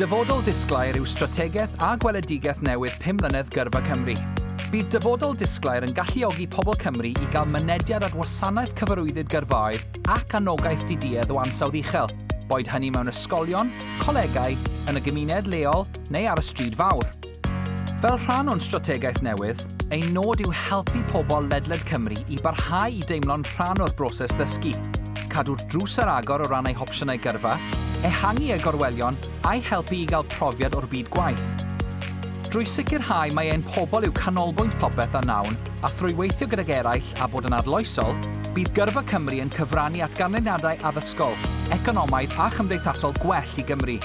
Dyfodol disglair yw strategaeth a gweledigaeth newydd 5 mlynedd gyrfa Cymru. Bydd dyfodol disglair yn galluogi pobl Cymru i gael mynediad at wasanaeth cyfarwyddyd gyrfaoedd ac anogaeth diduedd o ansawdd uchel, boed hynny mewn ysgolion, colegau, yn y gymuned leol neu ar y stryd fawr. Fel rhan o'n strategaeth newydd, ein nod yw helpu pobl ledled Cymru i barhau i deimlo'n rhan o'r broses ddysgu, cadw'r drws ar agor o ran eu hopsiynau gyrfa, ehangu eu gorwelion a'i helpu i gael profiad o'r byd gwaith. Drwy sicrhau mai ein pobl yw canolbwynt popeth a nawn, a thrwy weithio gydag eraill a bod yn arloesol, bydd gyrfa Cymru yn cyfrannu at ganlyniadau addysgol, economaidd a chymdeithasol gwell i Gymru.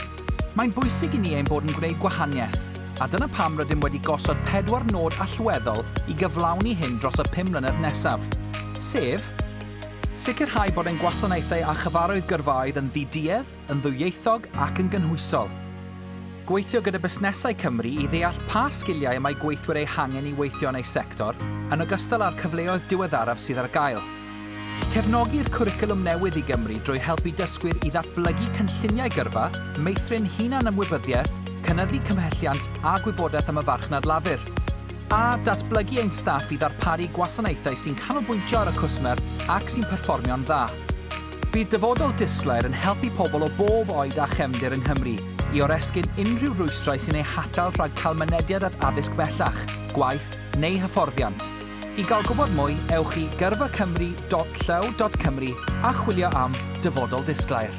Mae'n bwysig i ni ein bod yn gwneud gwahaniaeth, a dyna pam rydym wedi gosod 4 nod allweddol i gyflawni hyn dros y 5 mlynedd nesaf, sef sicrhau bod ein gwasanaethau a chyfarwydd gyrfaoedd yn ddiduedd, yn ddwyieithog ac yn gynhwysol. Gweithio gyda busnesau Cymru i ddeall pa sgiliau mae gweithwyr eu hangen i weithio yn eu sector, yn ogystal â'r cyfleoedd diweddaraf sydd ar gael. Cefnogi'r cwricwlwm newydd i Gymru drwy helpu dysgwyr i ddatblygu cynlluniau gyrfa, meithrin hunan ymwybyddiaeth, cynyddu cymhelliant a gwybodaeth am y farchnad lafur, a datblygu ein staff i ddarparu gwasanaethau sy'n canolbwyntio ar y cwsmer ac sy'n perfformio'n dda. Bydd dyfodol disglair yn helpu pobl o bob oed a chefndir yng Nghymru i oresgyn unrhyw rwystrau sy'n ei hatal rhag cael mynediad at addysg bellach, gwaith neu hyfforddiant. I gael gwybod mwy, ewch i gyrfacymru.llaw.cymru a chwilio am dyfodol disglair.